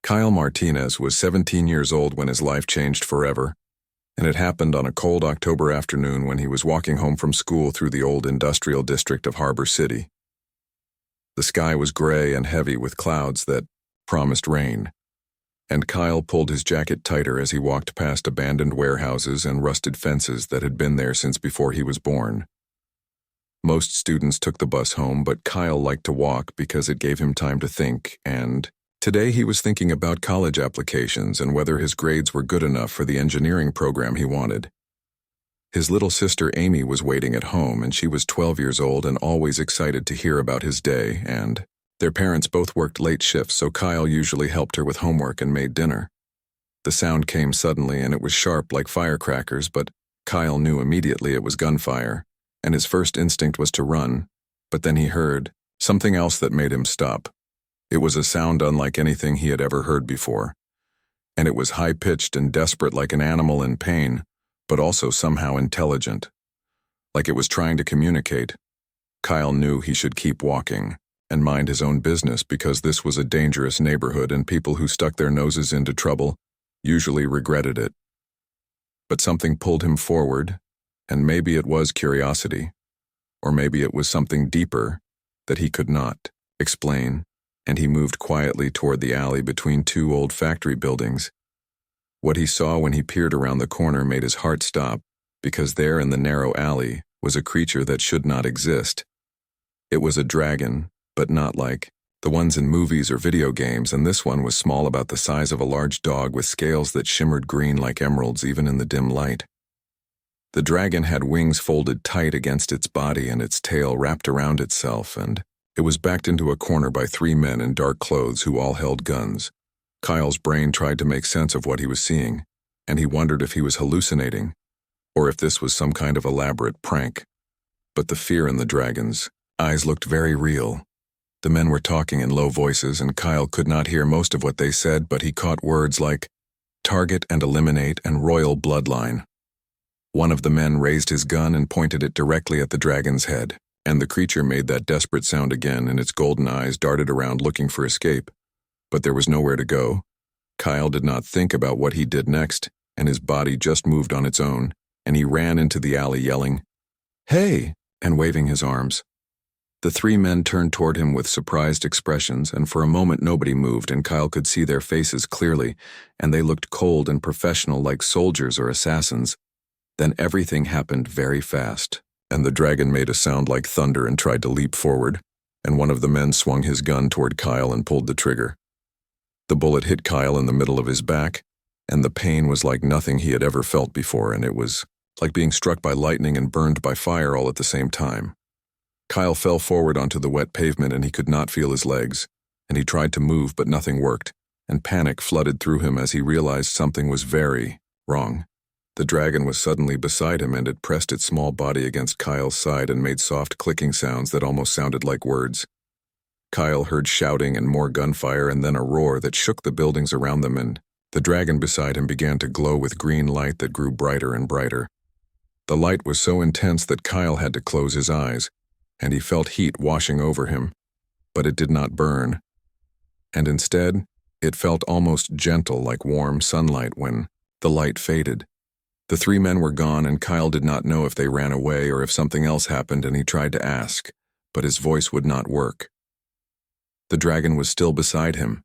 Kyle Martinez was 17 years old when his life changed forever, and it happened on a cold October afternoon when he was walking home from school through the old industrial district of Harbor City. The sky was gray and heavy with clouds that promised rain, and Kyle pulled his jacket tighter as he walked past abandoned warehouses and rusted fences that had been there since before he was born. Most students took the bus home, but Kyle liked to walk because it gave him time to think, and today he was thinking about college applications and whether his grades were good enough for the engineering program he wanted. His little sister Amy was waiting at home, and she was 12 years old and always excited to hear about his day, and their parents both worked late shifts, so Kyle usually helped her with homework and made dinner. The sound came suddenly, and it was sharp like firecrackers, but Kyle knew immediately it was gunfire, and his first instinct was to run, but then he heard something else that made him stop. It was a sound unlike anything he had ever heard before, and it was high-pitched and desperate like an animal in pain, but also somehow intelligent, like it was trying to communicate. Kyle knew he should keep walking and mind his own business because this was a dangerous neighborhood and people who stuck their noses into trouble usually regretted it. But something pulled him forward, and maybe it was curiosity, or maybe it was something deeper that he could not explain, and he moved quietly toward the alley between two old factory buildings. What he saw when he peered around the corner made his heart stop, because there in the narrow alley was a creature that should not exist. It was a dragon, but not like the ones in movies or video games, and this one was small, about the size of a large dog, with scales that shimmered green like emeralds even in the dim light. The dragon had wings folded tight against its body and its tail wrapped around itself, and it was backed into a corner by three men in dark clothes who all held guns. Kyle's brain tried to make sense of what he was seeing, and he wondered if he was hallucinating, or if this was some kind of elaborate prank. But the fear in the dragon's eyes looked very real. The men were talking in low voices, and Kyle could not hear most of what they said, but he caught words like target and eliminate and royal bloodline. One of the men raised his gun and pointed it directly at the dragon's head, and the creature made that desperate sound again, and its golden eyes darted around looking for escape. But there was nowhere to go. Kyle did not think about what he did next, and his body just moved on its own, and he ran into the alley yelling, "Hey!" and waving his arms. The three men turned toward him with surprised expressions, and for a moment nobody moved, and Kyle could see their faces clearly, and they looked cold and professional like soldiers or assassins. Then everything happened very fast, and the dragon made a sound like thunder and tried to leap forward, and one of the men swung his gun toward Kyle and pulled the trigger. The bullet hit Kyle in the middle of his back, and the pain was like nothing he had ever felt before, and it was like being struck by lightning and burned by fire all at the same time. Kyle fell forward onto the wet pavement, and he could not feel his legs, and he tried to move, but nothing worked, and panic flooded through him as he realized something was very wrong. The dragon was suddenly beside him, and it pressed its small body against Kyle's side and made soft clicking sounds that almost sounded like words. Kyle heard shouting and more gunfire, and then a roar that shook the buildings around them, and the dragon beside him began to glow with green light that grew brighter and brighter. The light was so intense that Kyle had to close his eyes, and he felt heat washing over him, but it did not burn. And instead, it felt almost gentle like warm sunlight when the light faded. The three men were gone, and Kyle did not know if they ran away or if something else happened, and he tried to ask, but his voice would not work. The dragon was still beside him,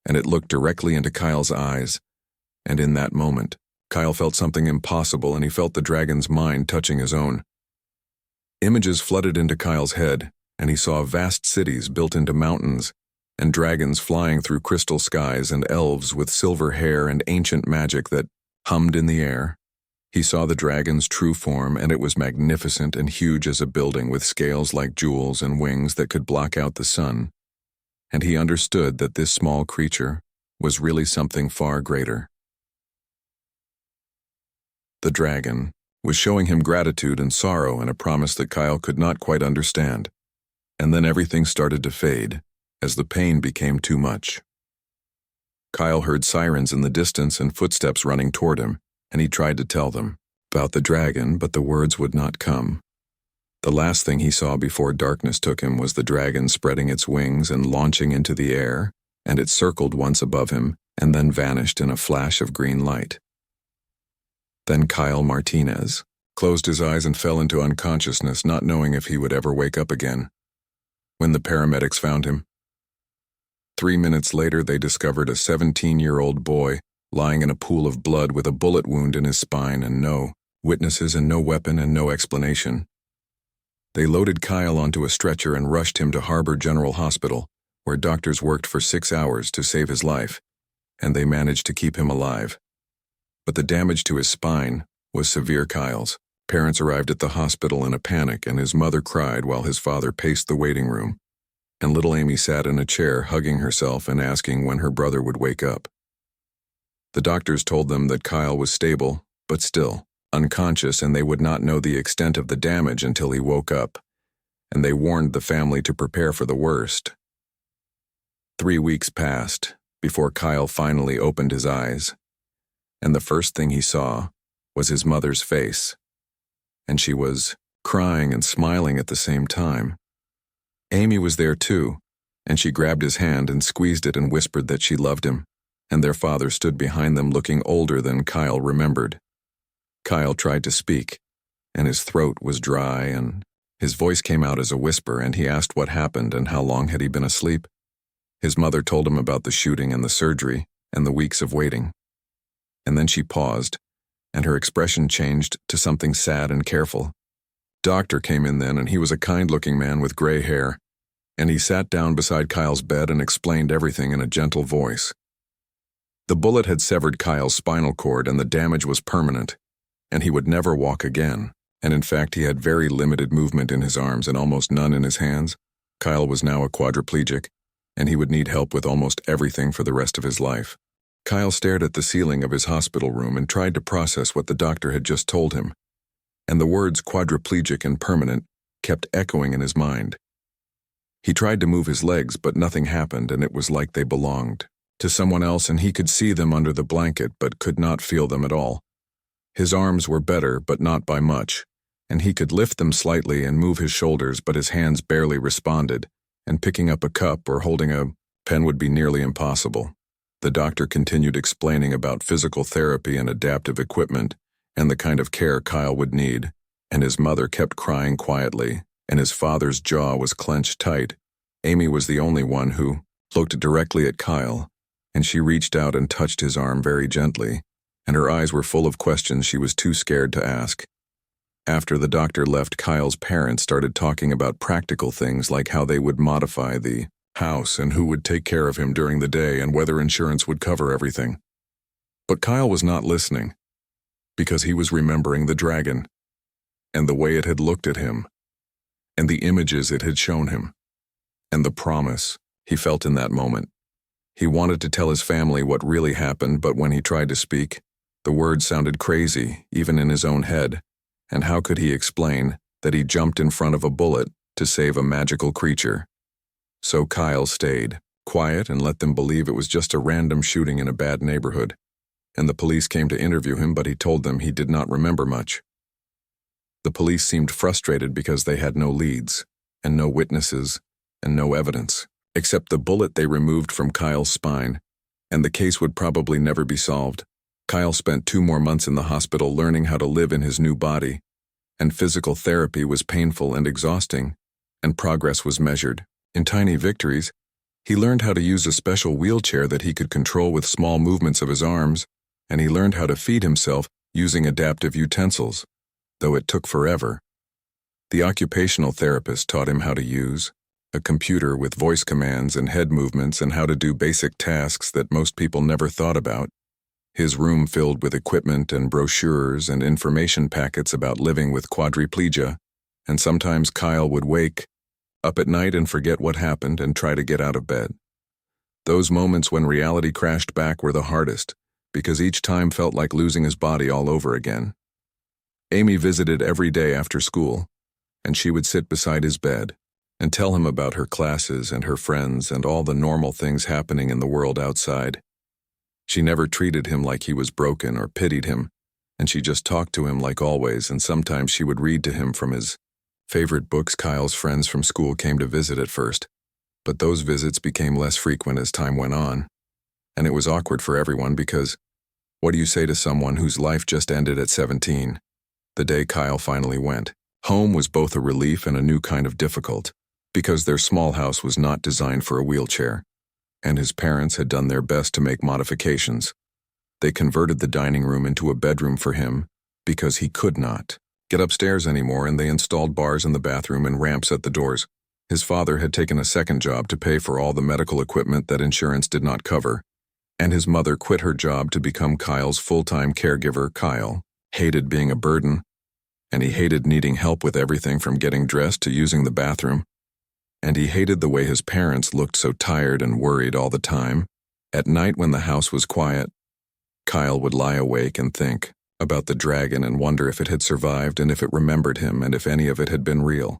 and it looked directly into Kyle's eyes, and in that moment, Kyle felt something impossible, and he felt the dragon's mind touching his own. Images flooded into Kyle's head, and he saw vast cities built into mountains, and dragons flying through crystal skies, and elves with silver hair and ancient magic that hummed in the air. He saw the dragon's true form, and it was magnificent and huge as a building, with scales like jewels and wings that could block out the sun. And he understood that this small creature was really something far greater. The dragon was showing him gratitude and sorrow and a promise that Kyle could not quite understand. And then everything started to fade as the pain became too much. Kyle heard sirens in the distance and footsteps running toward him, and he tried to tell them about the dragon, but the words would not come. The last thing he saw before darkness took him was the dragon spreading its wings and launching into the air, and it circled once above him, and then vanished in a flash of green light. Then Kyle Martinez closed his eyes and fell into unconsciousness, not knowing if he would ever wake up again. When the paramedics found him, 3 minutes later they discovered a 17-year-old boy lying in a pool of blood with a bullet wound in his spine and no witnesses and no weapon and no explanation. They loaded Kyle onto a stretcher and rushed him to Harbor General Hospital, where doctors worked for 6 hours to save his life, and they managed to keep him alive. But the damage to his spine was severe. Kyle's parents arrived at the hospital in a panic, and his mother cried while his father paced the waiting room, and little Amy sat in a chair hugging herself and asking when her brother would wake up. The doctors told them that Kyle was stable, but still unconscious, and they would not know the extent of the damage until he woke up, and they warned the family to prepare for the worst. 3 weeks passed before Kyle finally opened his eyes, and the first thing he saw was his mother's face, and she was crying and smiling at the same time. Amy was there too, and she grabbed his hand and squeezed it and whispered that she loved him, and their father stood behind them looking older than Kyle remembered. Kyle tried to speak, and his throat was dry, and his voice came out as a whisper, and he asked what happened and how long had he been asleep. His mother told him about the shooting and the surgery and the weeks of waiting. And then she paused, and her expression changed to something sad and careful. Doctor came in then, and he was a kind-looking man with gray hair, and he sat down beside Kyle's bed and explained everything in a gentle voice. The bullet had severed Kyle's spinal cord, and the damage was permanent, and he would never walk again, and in fact he had very limited movement in his arms and almost none in his hands. Kyle was now a quadriplegic, and he would need help with almost everything for the rest of his life. Kyle stared at the ceiling of his hospital room and tried to process what the doctor had just told him, and the words quadriplegic and permanent kept echoing in his mind. He tried to move his legs, but nothing happened, and it was like they belonged to someone else, and he could see them under the blanket but could not feel them at all. His arms were better, but not by much, and he could lift them slightly and move his shoulders, but his hands barely responded, and picking up a cup or holding a pen would be nearly impossible. The doctor continued explaining about physical therapy and adaptive equipment and the kind of care Kyle would need, and his mother kept crying quietly, and his father's jaw was clenched tight. Amy was the only one who looked directly at Kyle, and she reached out and touched his arm very gently, and her eyes were full of questions she was too scared to ask. After the doctor left, Kyle's parents started talking about practical things like how they would modify the house and who would take care of him during the day and whether insurance would cover everything. But Kyle was not listening, because he was remembering the dragon, and the way it had looked at him, and the images it had shown him, and the promise he felt in that moment. He wanted to tell his family what really happened, but when he tried to speak, the words sounded crazy, even in his own head, and how could he explain that he jumped in front of a bullet to save a magical creature? So Kyle stayed quiet and let them believe it was just a random shooting in a bad neighborhood, and the police came to interview him, but he told them he did not remember much. The police seemed frustrated because they had no leads, and no witnesses, and no evidence, except the bullet they removed from Kyle's spine, and the case would probably never be solved. Kyle spent 2 more months in the hospital learning how to live in his new body, and physical therapy was painful and exhausting, and progress was measured in tiny victories. He learned how to use a special wheelchair that he could control with small movements of his arms, and he learned how to feed himself using adaptive utensils, though it took forever. The occupational therapist taught him how to use a computer with voice commands and head movements and how to do basic tasks that most people never thought about. His room filled with equipment and brochures and information packets about living with quadriplegia, and sometimes Kyle would wake up at night and forget what happened and try to get out of bed. Those moments when reality crashed back were the hardest, because each time felt like losing his body all over again. Amy visited every day after school, and she would sit beside his bed and tell him about her classes and her friends and all the normal things happening in the world outside. She never treated him like he was broken or pitied him, and she just talked to him like always, and sometimes she would read to him from his favorite books. Kyle's friends from school came to visit at first, but those visits became less frequent as time went on, And it was awkward for everyone because what do you say to someone whose life just ended at 17? The day Kyle finally went home was both a relief and a new kind of difficult, because their small house was not designed for a wheelchair, and his parents had done their best to make modifications. They converted the dining room into a bedroom for him because he could not get upstairs anymore, and they installed bars in the bathroom and ramps at the doors. His father had taken a second job to pay for all the medical equipment that insurance did not cover, and his mother quit her job to become Kyle's full-time caregiver. Kyle hated being a burden, and he hated needing help with everything from getting dressed to using the bathroom, and he hated the way his parents looked so tired and worried all the time. At night when the house was quiet, Kyle would lie awake and think about the dragon and wonder if it had survived and if it remembered him and if any of it had been real.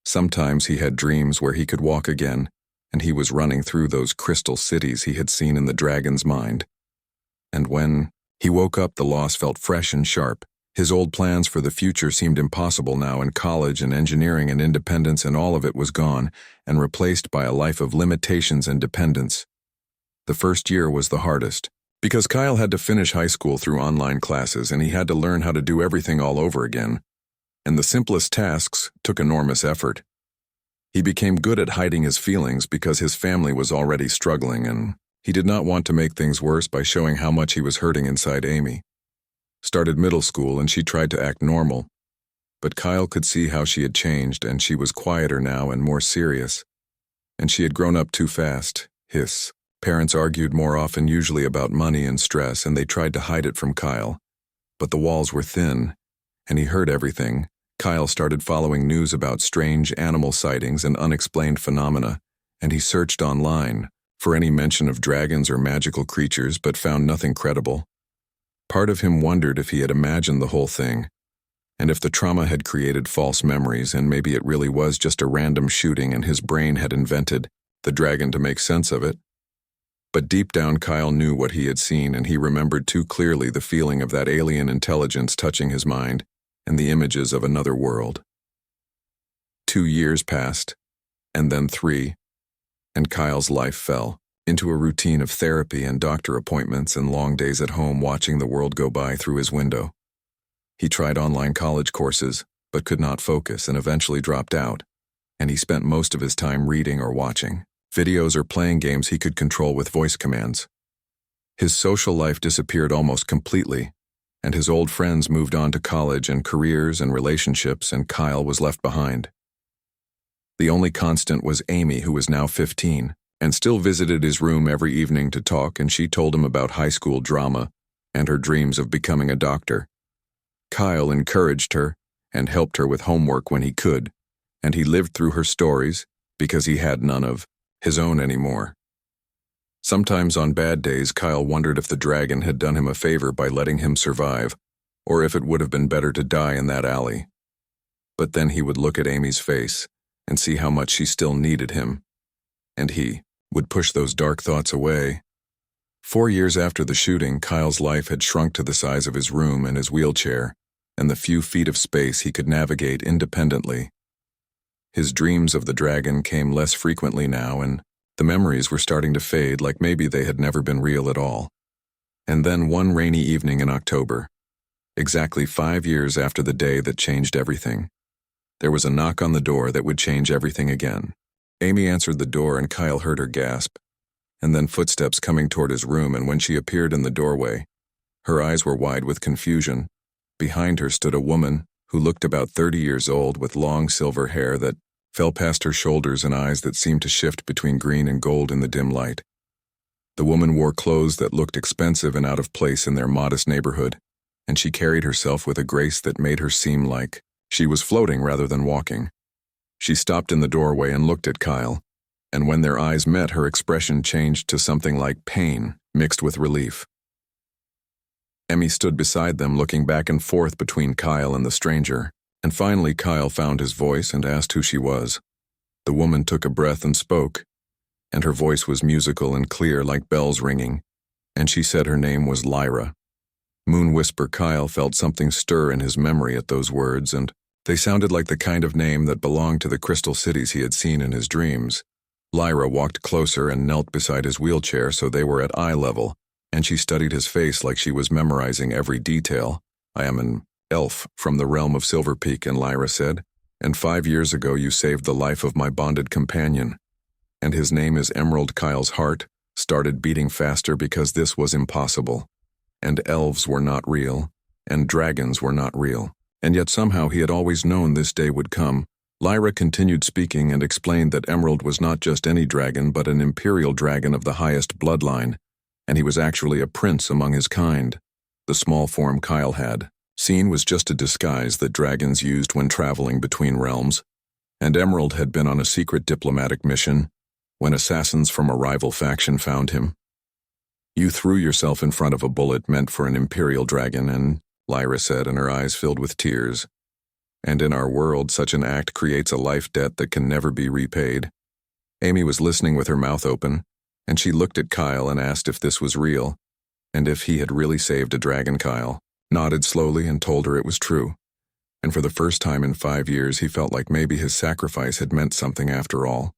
Sometimes he had dreams where he could walk again, and he was running through those crystal cities he had seen in the dragon's mind. And when he woke up, the loss felt fresh and sharp. His old plans for the future seemed impossible now, and college and engineering and independence and all of it was gone and replaced by a life of limitations and dependence. The first year was the hardest, because Kyle had to finish high school through online classes and he had to learn how to do everything all over again. And the simplest tasks took enormous effort. He became good at hiding his feelings because his family was already struggling, and he did not want to make things worse by showing how much he was hurting inside. Amy started middle school and she tried to act normal, but Kyle could see how she had changed, and she was quieter now and more serious. And she had grown up too fast. His parents argued more often, usually about money and stress, and they tried to hide it from Kyle. But the walls were thin, and he heard everything. Kyle started following news about strange animal sightings and unexplained phenomena, and he searched online for any mention of dragons or magical creatures, but found nothing credible. Part of him wondered if he had imagined the whole thing, and if the trauma had created false memories, and maybe it really was just a random shooting and his brain had invented the dragon to make sense of it. But deep down, Kyle knew what he had seen, and he remembered too clearly the feeling of that alien intelligence touching his mind and the images of another world. 2 years passed, and then 3, and Kyle's life fell into a routine of therapy and doctor appointments and long days at home watching the world go by through his window. He tried online college courses, but could not focus and eventually dropped out, and he spent most of his time reading or watching videos or playing games he could control with voice commands. His social life disappeared almost completely, and his old friends moved on to college and careers and relationships, and Kyle was left behind. The only constant was Amy, who was now 15, and still visited his room every evening to talk, and she told him about high school drama and her dreams of becoming a doctor. Kyle encouraged her and helped her with homework when he could, and he lived through her stories because he had none of his own anymore. Sometimes on bad days, Kyle wondered if the dragon had done him a favor by letting him survive, or if it would have been better to die in that alley. But then he would look at Amy's face and see how much she still needed him, and he would push those dark thoughts away. 4 years after the shooting, Kyle's life had shrunk to the size of his room and his wheelchair, and the few feet of space he could navigate independently. His dreams of the dragon came less frequently now, and the memories were starting to fade, like maybe they had never been real at all. And then one rainy evening in October, exactly 5 years after the day that changed everything, there was a knock on the door that would change everything again. Amy answered the door, and Kyle heard her gasp, and then footsteps coming toward his room, and when she appeared in the doorway, her eyes were wide with confusion. Behind her stood a woman who looked about 30 years old, with long silver hair that fell past her shoulders and eyes that seemed to shift between green and gold in the dim light. The woman wore clothes that looked expensive and out of place in their modest neighborhood, and she carried herself with a grace that made her seem like she was floating rather than walking. She stopped in the doorway and looked at Kyle, and when their eyes met, her expression changed to something like pain mixed with relief. Emmy stood beside them, looking back and forth between Kyle and the stranger, and finally Kyle found his voice and asked who she was. The woman took a breath and spoke, and her voice was musical and clear like bells ringing, and she said her name was Lyra. Moon Whisper Kyle felt something stir in his memory at those words, and they sounded like the kind of name that belonged to the crystal cities he had seen in his dreams. Lyra walked closer and knelt beside his wheelchair so they were at eye level, and she studied his face like she was memorizing every detail. "I am an elf from the realm of Silver Peak," and Lyra said, "and 5 years ago you saved the life of my bonded companion. And his name is Emerald." Kyle's heart started beating faster because this was impossible. And elves were not real, and dragons were not real. And yet somehow he had always known this day would come. Lyra continued speaking and explained that Emerald was not just any dragon but an imperial dragon of the highest bloodline, and he was actually a prince among his kind. The small form Kyle had seen was just a disguise that dragons used when traveling between realms, and Emerald had been on a secret diplomatic mission when assassins from a rival faction found him. "You threw yourself in front of a bullet meant for an imperial dragon, and," Lyra said, and her eyes filled with tears. "And in our world, such an act creates a life debt that can never be repaid." Amy was listening with her mouth open, and she looked at Kyle and asked if this was real, and if he had really saved a dragon. Kyle nodded slowly and told her it was true, and for the first time in 5 years he felt like maybe his sacrifice had meant something after all.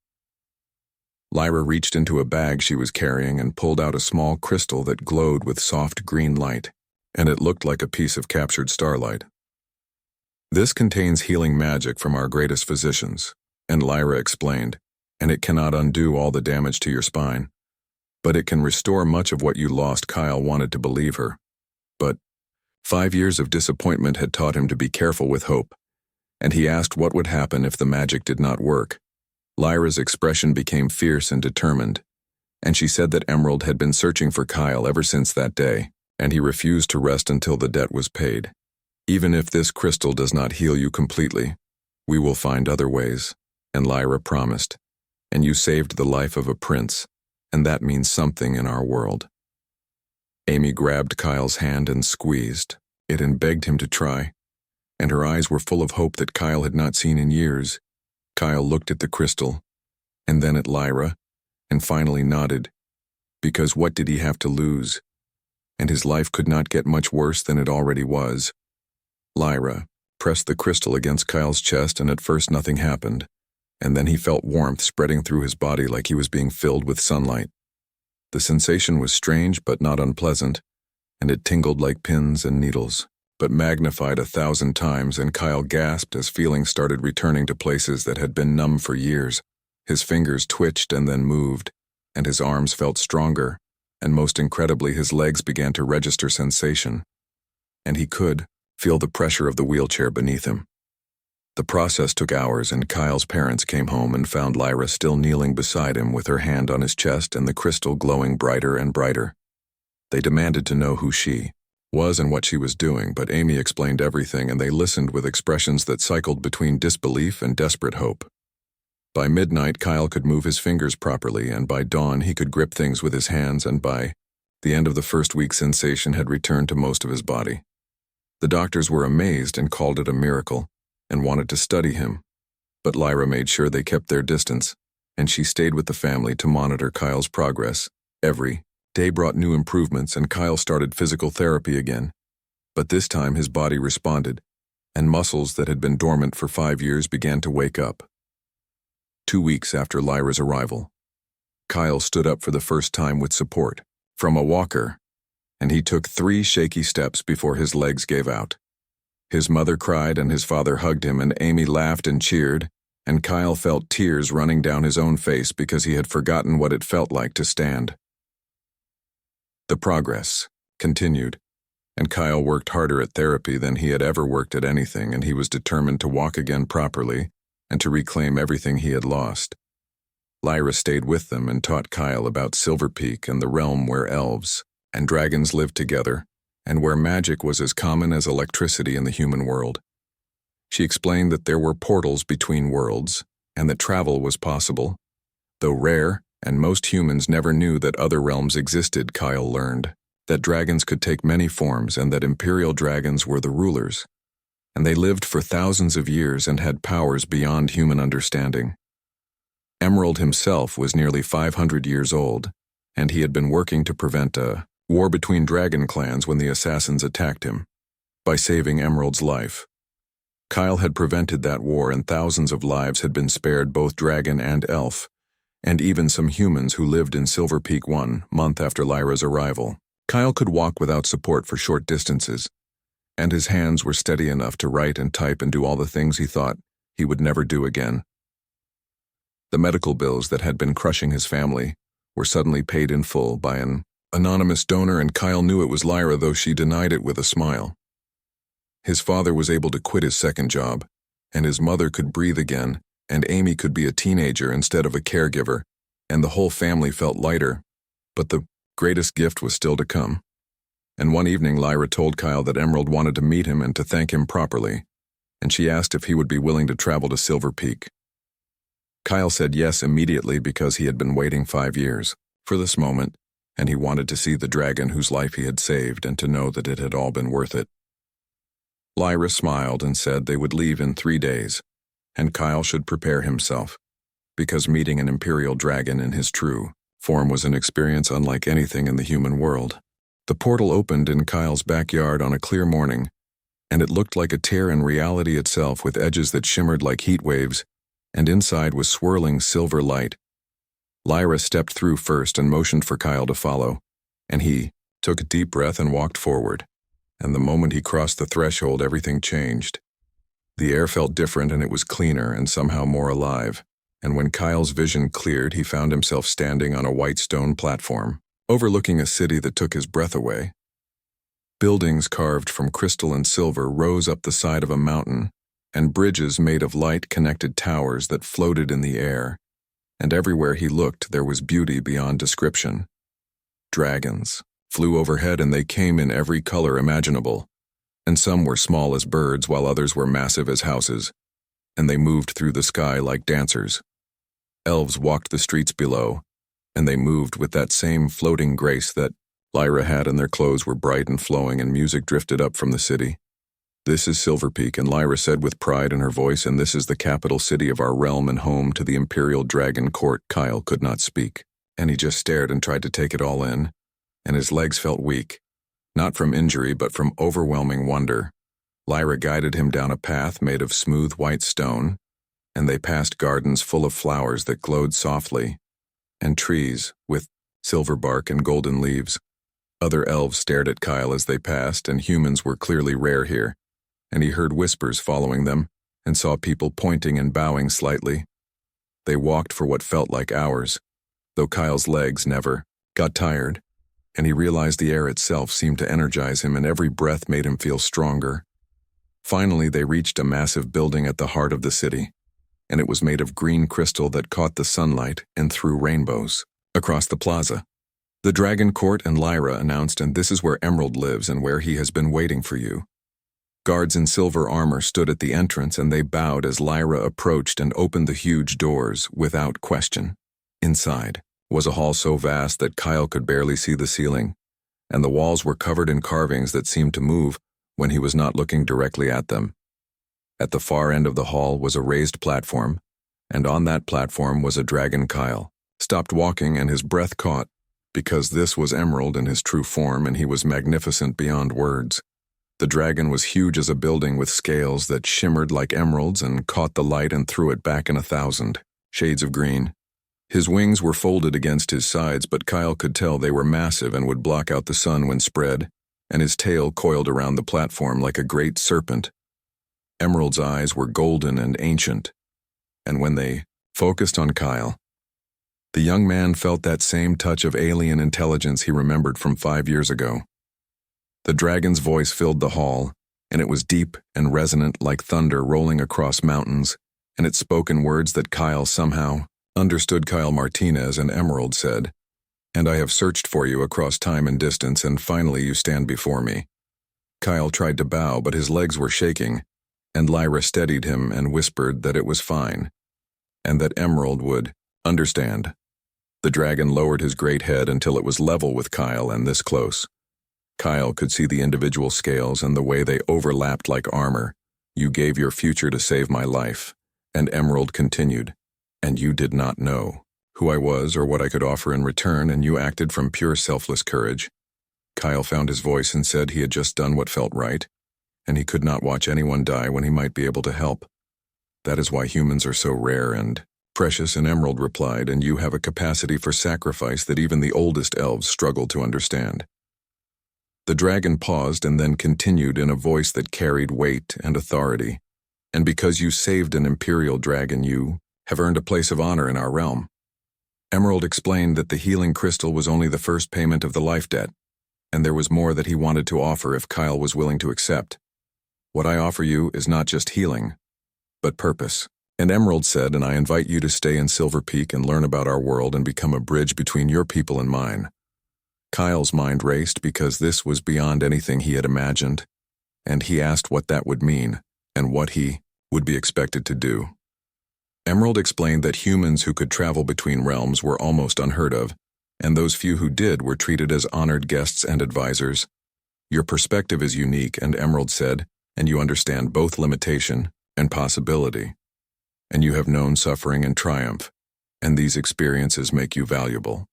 Lyra reached into a bag she was carrying and pulled out a small crystal that glowed with soft green light, and it looked like a piece of captured starlight. "This contains healing magic from our greatest physicians," and Lyra explained, "and it cannot undo all the damage to your spine, but it can restore much of what you lost." Kyle wanted to believe her, but 5 years of disappointment had taught him to be careful with hope, and he asked what would happen if the magic did not work. Lyra's expression became fierce and determined, and she said that Emerald had been searching for Kyle ever since that day, and he refused to rest until the debt was paid. "Even if this crystal does not heal you completely, we will find other ways," and Lyra promised. "And you saved the life of a prince, and that means something in our world." Amy grabbed Kyle's hand and squeezed it and begged him to try, and her eyes were full of hope that Kyle had not seen in years. Kyle looked at the crystal, and then at Lyra, and finally nodded, because what did he have to lose? And his life could not get much worse than it already was. Lyra pressed the crystal against Kyle's chest, and at first nothing happened, and then he felt warmth spreading through his body like he was being filled with sunlight. The sensation was strange but not unpleasant, and it tingled like pins and needles, but magnified 1,000 times, and Kyle gasped as feelings started returning to places that had been numb for years. His fingers twitched and then moved, and his arms felt stronger, and most incredibly his legs began to register sensation, and he could feel the pressure of the wheelchair beneath him. The process took hours, and Kyle's parents came home and found Lyra still kneeling beside him with her hand on his chest and the crystal glowing brighter and brighter. They demanded to know who she was and what she was doing, but Amy explained everything, and they listened with expressions that cycled between disbelief and desperate hope. By midnight, Kyle could move his fingers properly, and by dawn he could grip things with his hands, and by the end of the first week sensation had returned to most of his body. The doctors were amazed and called it a miracle, and wanted to study him, but Lyra made sure they kept their distance, and she stayed with the family to monitor Kyle's progress. Every day brought new improvements, and Kyle started physical therapy again, but this time his body responded, and muscles that had been dormant for 5 years began to wake up. 2 weeks after Lyra's arrival, Kyle stood up for the first time with support from a walker, and he took 3 shaky steps before his legs gave out. His mother cried and his father hugged him, and Amy laughed and cheered, and Kyle felt tears running down his own face because he had forgotten what it felt like to stand. The progress continued, and Kyle worked harder at therapy than he had ever worked at anything, and he was determined to walk again properly and to reclaim everything he had lost. Lyra stayed with them and taught Kyle about Silver Peak and the realm where elves and dragons lived together, and where magic was as common as electricity in the human world. She explained that there were portals between worlds, and that travel was possible, though rare, and most humans never knew that other realms existed. Kyle learned that dragons could take many forms, and that imperial dragons were the rulers, and they lived for thousands of years and had powers beyond human understanding. Emerald himself was nearly 500 years old, and he had been working to prevent a war between dragon clans when the assassins attacked him. By saving Emerald's life, Kyle had prevented that war, and thousands of lives had been spared, both dragon and elf, and even some humans who lived in Silver Peak 1 month after Lyra's arrival. Kyle could walk without support for short distances, and his hands were steady enough to write and type and do all the things he thought he would never do again. The medical bills that had been crushing his family were suddenly paid in full by an anonymous donor, and Kyle knew it was Lyra, though she denied it with a smile. His father was able to quit his second job, and his mother could breathe again, and Amy could be a teenager instead of a caregiver, and the whole family felt lighter. But the greatest gift was still to come. And one evening Lyra told Kyle that Emerald wanted to meet him and to thank him properly, and she asked if he would be willing to travel to Silver Peak. Kyle said yes immediately because he had been waiting 5 years for this moment, and he wanted to see the dragon whose life he had saved and to know that it had all been worth it. Lyra smiled and said they would leave in 3 days, and Kyle should prepare himself, because meeting an imperial dragon in his true form was an experience unlike anything in the human world. The portal opened in Kyle's backyard on a clear morning, and it looked like a tear in reality itself, with edges that shimmered like heat waves, and inside was swirling silver light. Lyra stepped through first and motioned for Kyle to follow, and he took a deep breath and walked forward. And the moment he crossed the threshold, everything changed. The air felt different, and it was cleaner and somehow more alive. And when Kyle's vision cleared, he found himself standing on a white stone platform, overlooking a city that took his breath away. Buildings carved from crystal and silver rose up the side of a mountain, and bridges made of light connected towers that floated in the air. And everywhere he looked, there was beauty beyond description. Dragons flew overhead, and they came in every color imaginable, and some were small as birds while others were massive as houses, and they moved through the sky like dancers. Elves walked the streets below, and they moved with that same floating grace that Lyra had, and their clothes were bright and flowing, and music drifted up from the city. "This is Silver Peak," and Lyra said with pride in her voice, "and this is the capital city of our realm and home to the Imperial Dragon Court." Kyle could not speak, and he just stared and tried to take it all in, and his legs felt weak, not from injury but from overwhelming wonder. Lyra guided him down a path made of smooth white stone, and they passed gardens full of flowers that glowed softly, and trees with silver bark and golden leaves. Other elves stared at Kyle as they passed, and humans were clearly rare here, and he heard whispers following them and saw people pointing and bowing slightly. They walked for what felt like hours, though Kyle's legs never got tired, and he realized the air itself seemed to energize him, and every breath made him feel stronger. Finally, they reached a massive building at the heart of the city, and it was made of green crystal that caught the sunlight and threw rainbows across the plaza. "The Dragon Court," and Lyra announced, "and this is where Emerald lives and where he has been waiting for you." Guards in silver armor stood at the entrance, and they bowed as Lyra approached and opened the huge doors without question. Inside was a hall so vast that Kyle could barely see the ceiling, and the walls were covered in carvings that seemed to move when he was not looking directly at them. At the far end of the hall was a raised platform, and on that platform was a dragon. Kyle stopped walking, and his breath caught, because this was Emerald in his true form, and he was magnificent beyond words. The dragon was huge as a building, with scales that shimmered like emeralds and caught the light and threw it back in 1,000 shades of green. His wings were folded against his sides, but Kyle could tell they were massive and would block out the sun when spread, and his tail coiled around the platform like a great serpent. Emerald's eyes were golden and ancient, and when they focused on Kyle, the young man felt that same touch of alien intelligence he remembered from 5 years ago. The dragon's voice filled the hall, and it was deep and resonant like thunder rolling across mountains, and it spoke in words that Kyle somehow understood. "Kyle Martinez," and Emerald said, "and I have searched for you across time and distance, and finally you stand before me." Kyle tried to bow, but his legs were shaking, and Lyra steadied him and whispered that it was fine, and that Emerald would understand. The dragon lowered his great head until it was level with Kyle, and this close. Kyle could see the individual scales and the way they overlapped like armor. "You gave your future to save my life," and Emerald continued, "and you did not know who I was or what I could offer in return, and you acted from pure selfless courage." Kyle found his voice and said he had just done what felt right, and he could not watch anyone die when he might be able to help. That is why humans are so rare and "Precious," and Emerald replied, "and you have a capacity for sacrifice that even the oldest elves struggle to understand." The dragon paused and then continued in a voice that carried weight and authority. "And because you saved an imperial dragon, you have earned a place of honor in our realm." Emerald explained that the healing crystal was only the first payment of the life debt, and there was more that he wanted to offer if Kyle was willing to accept. "What I offer you is not just healing, but purpose." And Emerald said, "And I invite you to stay in Silver Peak and learn about our world and become a bridge between your people and mine." Kyle's mind raced because this was beyond anything he had imagined, and he asked what that would mean and what he would be expected to do. Emerald explained that humans who could travel between realms were almost unheard of, and those few who did were treated as honored guests and advisors. "Your perspective is unique," and Emerald said, "and you understand both limitation and possibility. And you have known suffering and triumph, and these experiences make you valuable."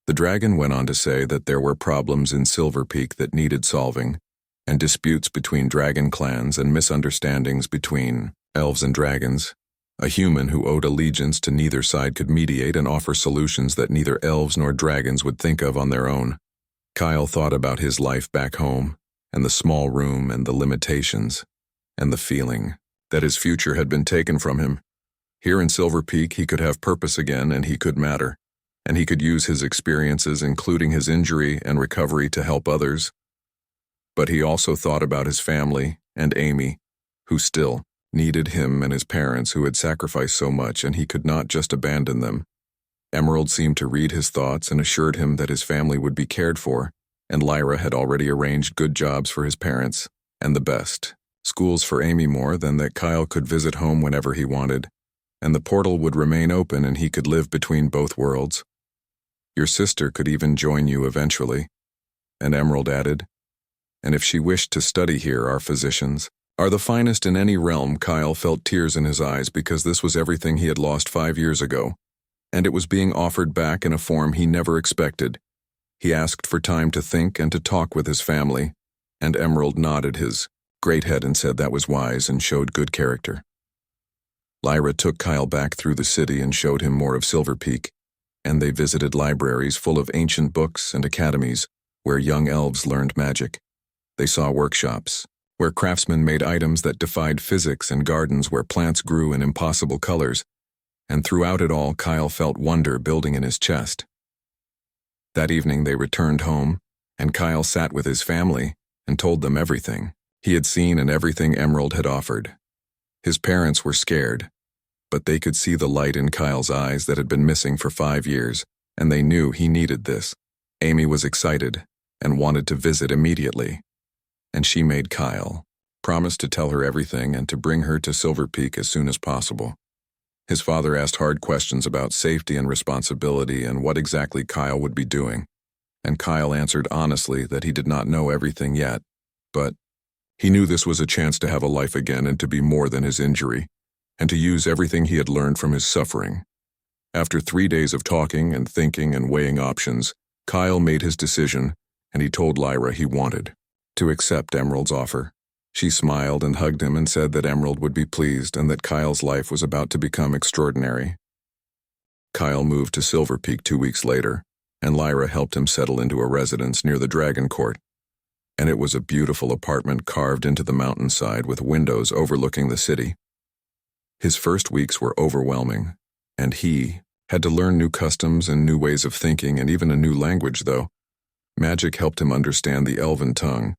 The dragon went on to say that there were problems in Silver Peak that needed solving, and disputes between dragon clans and misunderstandings between elves and dragons. A human who owed allegiance to neither side could mediate and offer solutions that neither elves nor dragons would think of on their own. Kyle thought about his life back home, and the small room and the limitations, and the feeling that his future had been taken from him. Here in Silver Peak, he could have purpose again, and he could matter, and he could use his experiences, including his injury and recovery, to help others. But he also thought about his family and Amy, who still needed him, and his parents who had sacrificed so much, and he could not just abandon them. Emerald seemed to read his thoughts and assured him that his family would be cared for, and Lyra had already arranged good jobs for his parents, and the best schools for Amy, more than that Kyle could visit home whenever he wanted, and the portal would remain open and he could live between both worlds. "Your sister could even join you eventually," and Emerald added, "and if she wished to study here, our physicians are the finest in any realm." Kyle felt tears in his eyes because this was everything he had lost 5 years ago, and it was being offered back in a form he never expected. He asked for time to think and to talk with his family, and Emerald nodded his great head and said that was wise and showed good character. Lyra took Kyle back through the city and showed him more of Silver Peak, and they visited libraries full of ancient books and academies where young elves learned magic. They saw workshops where craftsmen made items that defied physics, and gardens where plants grew in impossible colors, and throughout it all Kyle felt wonder building in his chest. That evening they returned home, and Kyle sat with his family and told them everything he had seen and everything Emerald had offered. His parents were scared, but they could see the light in Kyle's eyes that had been missing for 5 years, and they knew he needed this. Amy was excited and wanted to visit immediately, and she made Kyle promise to tell her everything and to bring her to Silver Peak as soon as possible. His father asked hard questions about safety and responsibility and what exactly Kyle would be doing, and Kyle answered honestly that he did not know everything yet, but he knew this was a chance to have a life again and to be more than his injury, and to use everything he had learned from his suffering. After 3 days of talking and thinking and weighing options, Kyle made his decision, and he told Lyra he wanted to accept Emerald's offer. She smiled and hugged him and said that Emerald would be pleased and that Kyle's life was about to become extraordinary. Kyle moved to Silver Peak 2 weeks later, and Lyra helped him settle into a residence near the Dragon Court. And it was a beautiful apartment carved into the mountainside with windows overlooking the city. His first weeks were overwhelming, and he had to learn new customs and new ways of thinking and even a new language, though. Magic helped him understand the elven tongue.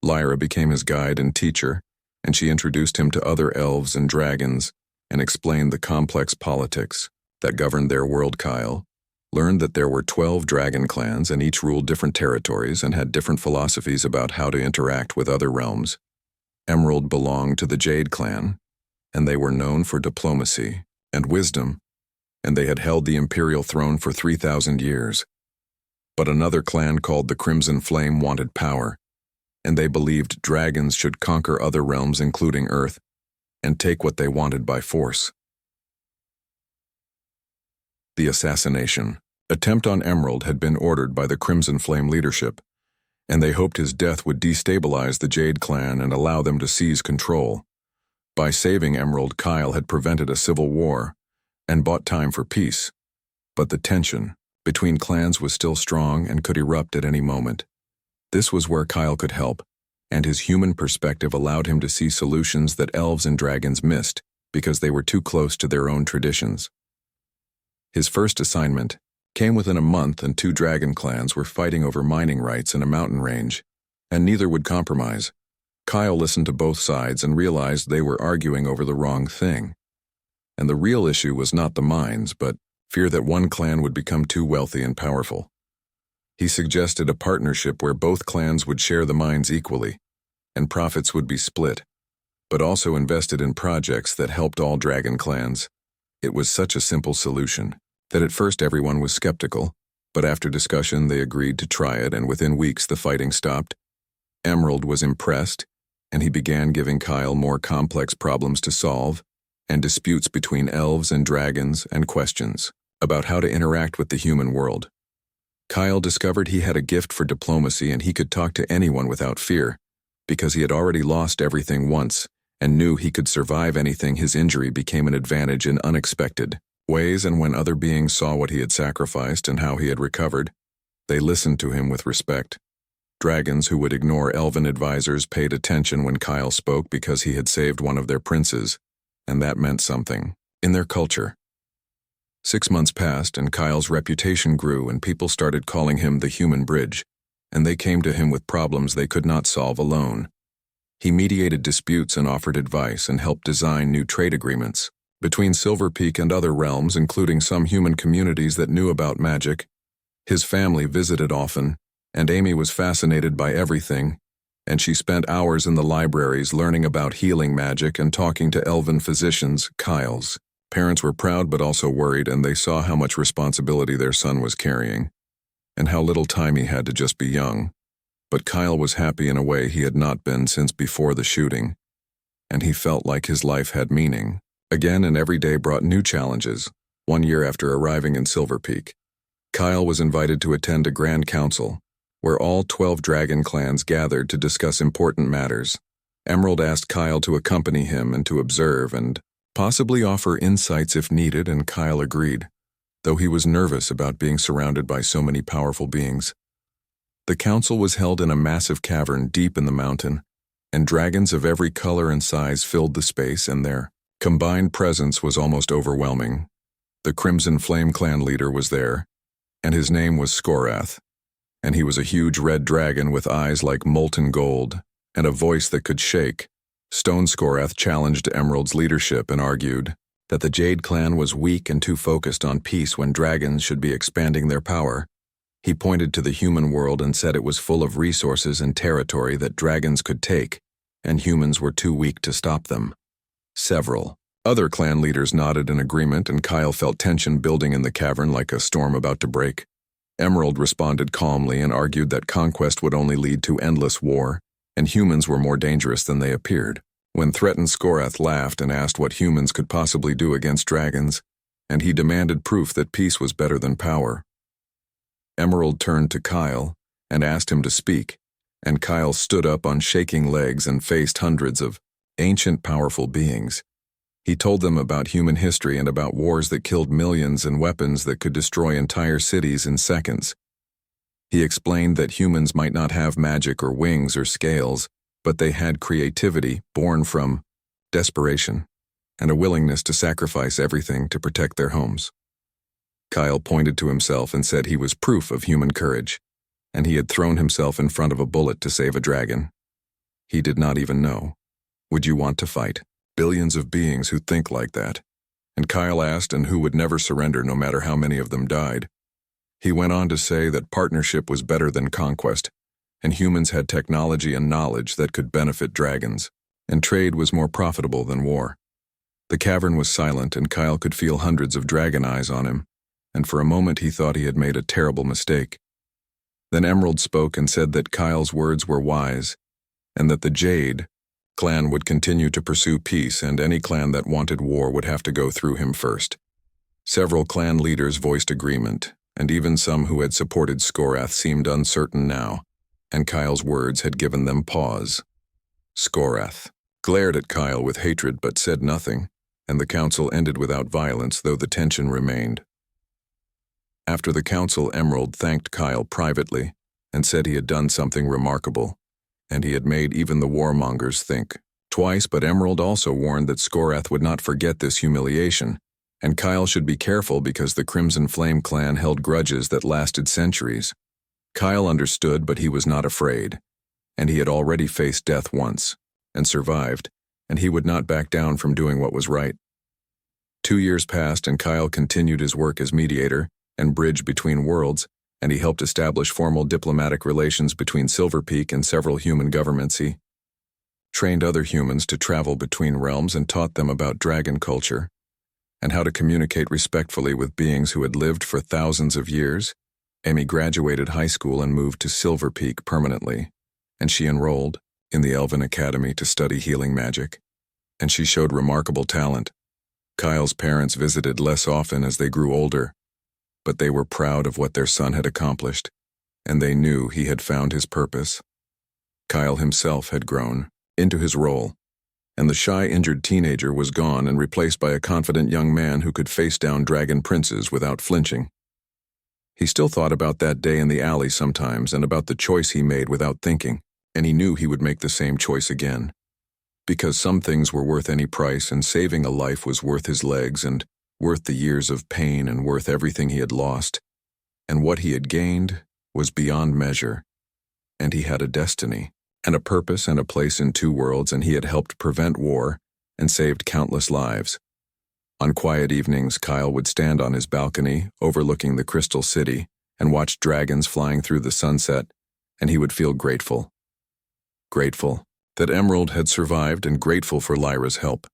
Lyra became his guide and teacher, and she introduced him to other elves and dragons and explained the complex politics that governed their world. Kyle learned that there were 12 dragon clans, and each ruled different territories and had different philosophies about how to interact with other realms. Emerald belonged to the Jade clan, and they were known for diplomacy and wisdom, and they had held the imperial throne for 3,000 years. But another clan called the Crimson Flame wanted power, and they believed dragons should conquer other realms, including Earth, and take what they wanted by force. The assassination attempt on Emerald had been ordered by the Crimson Flame leadership, and they hoped his death would destabilize the Jade clan and allow them to seize control. By saving Emerald, Kyle had prevented a civil war, and bought time for peace. But the tension between clans was still strong and could erupt at any moment. This was where Kyle could help, and his human perspective allowed him to see solutions that elves and dragons missed because they were too close to their own traditions. His first assignment came within a month, and two dragon clans were fighting over mining rights in a mountain range, and neither would compromise. Kyle listened to both sides and realized they were arguing over the wrong thing. And the real issue was not the mines, but fear that one clan would become too wealthy and powerful. He suggested a partnership where both clans would share the mines equally, and profits would be split, but also invested in projects that helped all dragon clans. It was such a simple solution that at first everyone was skeptical, but after discussion they agreed to try it, and within weeks the fighting stopped. Emerald was impressed, and he began giving Kyle more complex problems to solve, and disputes between elves and dragons, and questions about how to interact with the human world. Kyle discovered he had a gift for diplomacy, and he could talk to anyone without fear, because he had already lost everything once and knew he could survive anything. His injury became an advantage in unexpected ways, and when other beings saw what he had sacrificed and how he had recovered, they listened to him with respect. Dragons who would ignore elven advisors paid attention when Kyle spoke because he had saved one of their princes, and that meant something in their culture. 6 months passed, and Kyle's reputation grew, and people started calling him the Human Bridge, and they came to him with problems they could not solve alone. He mediated disputes and offered advice and helped design new trade agreements between Silver Peak and other realms, including some human communities that knew about magic. His family visited often, and Amy was fascinated by everything, and she spent hours in the libraries learning about healing magic and talking to elven physicians. Kyle's parents were proud but also worried, and they saw how much responsibility their son was carrying, and how little time he had to just be young. But Kyle was happy in a way he had not been since before the shooting, and he felt like his life had meaning again, and every day brought new challenges. 1 year after arriving in Silver Peak, Kyle was invited to attend a grand council, where all 12 dragon clans gathered to discuss important matters. Emerald asked Kyle to accompany him and to observe and possibly offer insights if needed, and Kyle agreed, though he was nervous about being surrounded by so many powerful beings. The council was held in a massive cavern deep in the mountain, and dragons of every color and size filled the space, and their combined presence was almost overwhelming. The Crimson Flame clan leader was there, and his name was Skorath, and he was a huge red dragon with eyes like molten gold and a voice that could shake. Stone Skorath challenged Emerald's leadership and argued that the Jade clan was weak and too focused on peace when dragons should be expanding their power. He pointed to the human world and said it was full of resources and territory that dragons could take, and humans were too weak to stop them. Several other clan leaders nodded in agreement, and Kyle felt tension building in the cavern like a storm about to break. Emerald responded calmly and argued that conquest would only lead to endless war, and humans were more dangerous than they appeared. When threatened, Skorath laughed and asked what humans could possibly do against dragons, and he demanded proof that peace was better than power. Emerald turned to Kyle and asked him to speak, and Kyle stood up on shaking legs and faced hundreds of ancient powerful beings. He told them about human history and about wars that killed millions and weapons that could destroy entire cities in seconds. He explained that humans might not have magic or wings or scales, but they had creativity born from desperation and a willingness to sacrifice everything to protect their homes. Kyle pointed to himself and said he was proof of human courage, and he had thrown himself in front of a bullet to save a dragon. He did not even know. Would you want to fight billions of beings who think like that? And Kyle asked, and who would never surrender no matter how many of them died. He went on to say that partnership was better than conquest, and humans had technology and knowledge that could benefit dragons, and trade was more profitable than war. The cavern was silent, and Kyle could feel hundreds of dragon eyes on him, and for a moment he thought he had made a terrible mistake. Then Emerald spoke and said that Kyle's words were wise, and that the Jade clan would continue to pursue peace, and any clan that wanted war would have to go through him first. Several clan leaders voiced agreement, and even some who had supported Skorath seemed uncertain now, and Kyle's words had given them pause. Skorath glared at Kyle with hatred but said nothing, and the council ended without violence, though the tension remained. After the council, Emerald thanked Kyle privately and said he had done something remarkable, and he had made even the warmongers think twice. But Emerald also warned that Skorath would not forget this humiliation, and Kyle should be careful because the Crimson Flame clan held grudges that lasted centuries. Kyle understood, but he was not afraid, and he had already faced death once and survived, and he would not back down from doing what was right. 2 years passed, and Kyle continued his work as mediator and bridge between worlds, and he helped establish formal diplomatic relations between Silver Peak and several human governments. He trained other humans to travel between realms and taught them about dragon culture and how to communicate respectfully with beings who had lived for thousands of years. Amy graduated high school and moved to Silver Peak permanently, and she enrolled in the Elven Academy to study healing magic, and she showed remarkable talent. Kyle's parents visited less often as they grew older, but they were proud of what their son had accomplished, and they knew he had found his purpose. Kyle himself had grown into his role, and the shy, injured teenager was gone and replaced by a confident young man who could face down dragon princes without flinching. He still thought about that day in the alley sometimes and about the choice he made without thinking, and he knew he would make the same choice again. Because some things were worth any price, and saving a life was worth his legs and worth the years of pain and worth everything he had lost, and what he had gained was beyond measure. And he had a destiny, and a purpose and a place in 2 worlds, and he had helped prevent war and saved countless lives. On quiet evenings, Kyle would stand on his balcony overlooking the Crystal City and watch dragons flying through the sunset, and he would feel grateful. Grateful that Emerald had survived, and grateful for Lyra's help,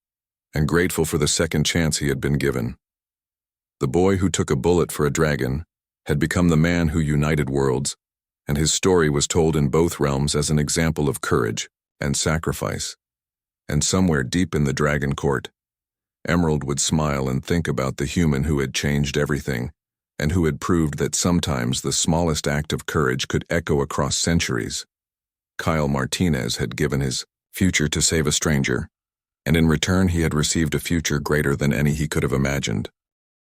and grateful for the second chance he had been given. The boy who took a bullet for a dragon had become the man who united worlds, and his story was told in both realms as an example of courage and sacrifice. And somewhere deep in the Dragon Court, Emerald would smile and think about the human who had changed everything, and who had proved that sometimes the smallest act of courage could echo across centuries. Kyle Martinez had given his future to save a stranger, and in return he had received a future greater than any he could have imagined.